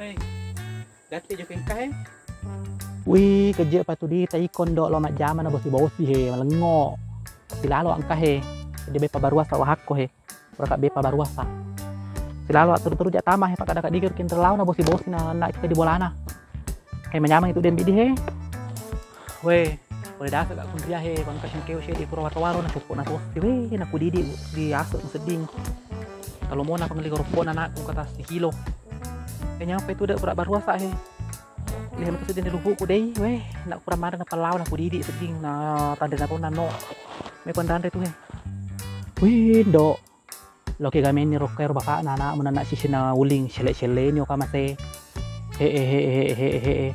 Hey, dati jo kengkah Wih, kerja patu di tai kondok lo mak jaman na bosi-bosi he, malengo. Silalo angka he. Dia bepa baruasa wahakko he. Beraka bepa baruasa. Silalo turu-turu jak tamah he pak kada digir kin terlau na bosi-bosi na kita di bolana. He menyamang itu dem bidi he. Weh, boleh dah gak kundria he, bang kasih keu she di Purwatawaro na supo na tosi. Weh, na kudidi di asuk seding. Kalau mau na pangli koropon anak kung kata si kilo. Nyampe itu dah berak baruasa he. Lihat itu sedih luhu ku deh, weh, nak kurang marah nak palau nak kudidi seding na tanda na pun nano, me pandang itu he, wih do, lo ke gamen ni rocker baka nana menana sisi na uling sele ni oka mase, he,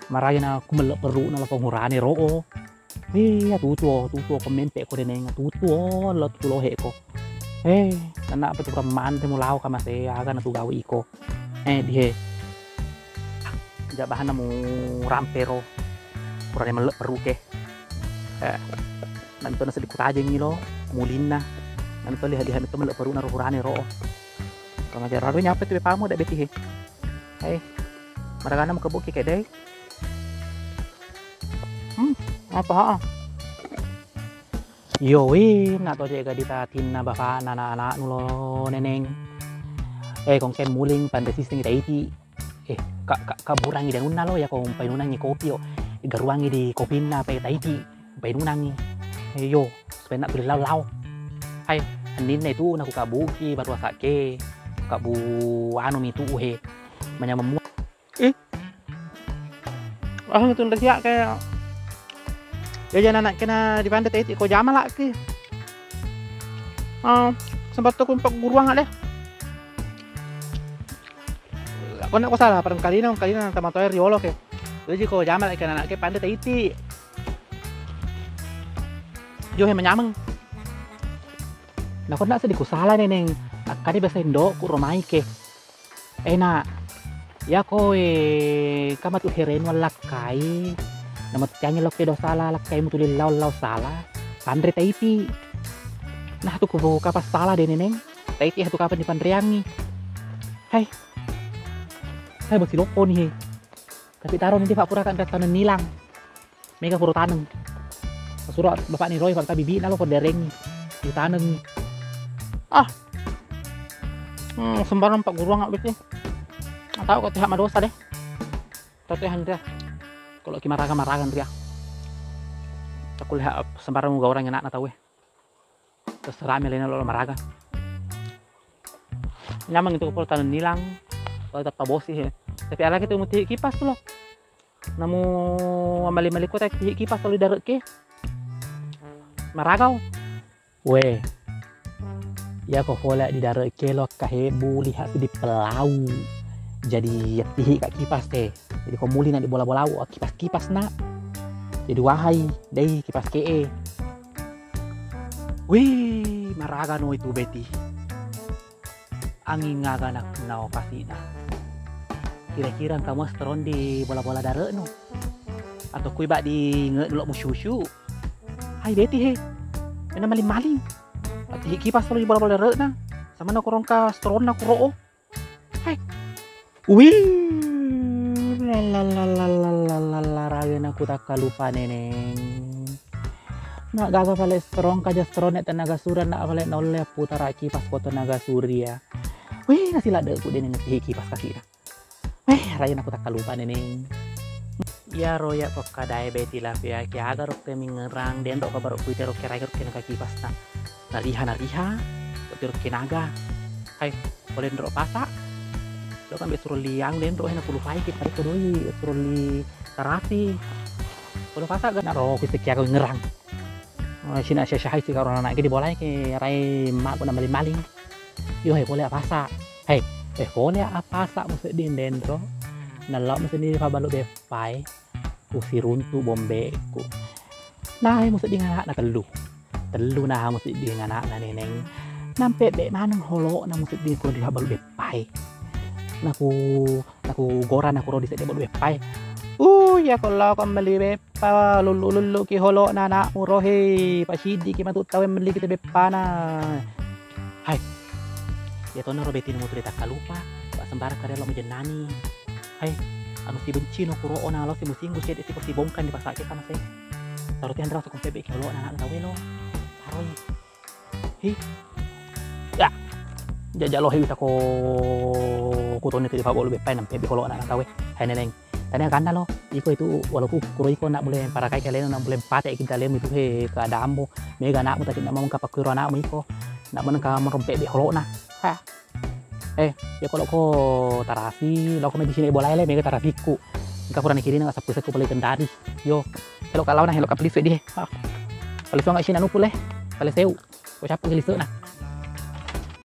marah na kumel peru na lo pengurani roo, wih ya tutu komen pe ko deneng tutu lo tutu lo he ko, nana apa tu praman temu lau ka mase aga na tu gawi iko, di he. Bahan namu rampero kurang melek perlu ke nanti nasi dikut aja ngilo mulina nanti lihat itu melek perlu naruh kurane roh kalau ngajar raru nyampe tuh pamu dak beti he maragana mu kebuki kayak deh apa yo wih nak toje ga ditatin na bapa anak nulo neneng kongken muling pandai sistem iti kaburangi dan unna lo ya kong painunangi kopi yo garuangi di kopi na pe taiti painunangi yo supaya nak beli lau hai andin na itu naku kabuki baru asake kabu anu itu he menyamemu itu ndak siak kayak jajan anak kena di pantai taiti ko jama lah ki sempat tuh kumpak guruang deh. Kau nak salah parang kali na tamato ay riolo ke. Jadi ko jamal ay kanak ke pandai taiti. Jo he menyamang. Nah kau nak sedih ko salah neneng. Kani bahasa Indo ku romai ke. Na ya ko kama tu heren walakai. Nama tiangnya lo ke do salah lakai mutulil lau salah. Pandai taiti. Nah tu ko kapas salah deh neneng. Taiti hatu kapan di pandriangi. Hai. Saya masih lopo nih, tapi taruh nanti Pak Pura kan tanam nilang, mega pura tanam. Surat bapak nih Roy pak bibi nalo kau dereng, di tanam. Sembarang Pak Guru nggak betul. Tahu kau tidak madosa deh. Tahu yang dia, kalau kimaragan dia. Aku lihat sembarang muka orang yang nak tahu terserah milenial lo maraga. Nyamang itu kepala tanam nilang. Tetap bosi he. Tapi ala kita mesti kipas tuh loh. Namu amali ko tak kipas kalau darat ke. Maragau. Weh. Ya kau pola di darat ke lo kahebu lihat di pelau. Jadi tihi kak kipas teh. Jadi kau muli nak di bola-bola kipas nak. Jadi wahai deh kipas ke. Wih, maraga no itu beti. Angin ngaganak nao kasina. Kira-kira kamu setron di bola-bola darat no atau kui bak di ngelok musyusyu hai beti he mana maling-maling ati kipas di bola-bola darat na sama na kurang ka setron na kuro hai wih la ragen aku tak lupa neneng nak gaga pale setron kaja setron net tenaga surya nak pale nolnya putara kipas foto naga surya wih nasi lada aku denen kipas kasih na rayan aku tak lupa neneng. Ya roya kok kadai beti lah ya ki agar rok temi ngerang den dok kabar kuiter rok kira kira kaki pasta. Nariha kuiter rok naga. Hai boleh ndro pasak. Lo kan besur liang den dok hena puluh fai kita ko doi besur li terapi. Puluh pasak gak naro ki sekia ko ngerang. Sina syahai si karo anak ki di bolanya ki rai mak ko na maling. Yo hai boleh pasak. Hai boleh apa sak musik di dendro nalok musik di pabaluk bepai kusi runtu bombeku nah musik di nganak nak telu nah musik di nganak na neneng nampe be manang holo na musik di ko di pabaluk bepai naku goran aku ro di pabaluk bepai ya kalau kembali bepa lulu ki holo na nak murohe pasidi ki matut tawe meli kita bepana hai ya tono robeti mo tak kalupa pak sembara karya lo menjenani anu si benci no kuro ona lo si musinggu si si si bongkan di pasake sama saya taruh tian rasa kompebe kilo na tahu lo taruh hi ya jajak lo hiwita ko kutone tadi pak bolu bepai nam pebe kilo na tahu hai neneng tanya kan lo iko itu walaupun kuro iko nak boleh para kai kalian nak boleh pate kita lem itu he ke adambo mega nak tadi nak mau kapak kuro nak iko nak menengka merompek be kilo na ha ya kalau ko tarasi lo ko di sini bola le mega tarasiku ka kurang kiri na sapu saku balik kendari yo kalau kalau nah lo ka pliswe di kalau so nggak sih anu puleh kalau seu ko siapa geliseu nah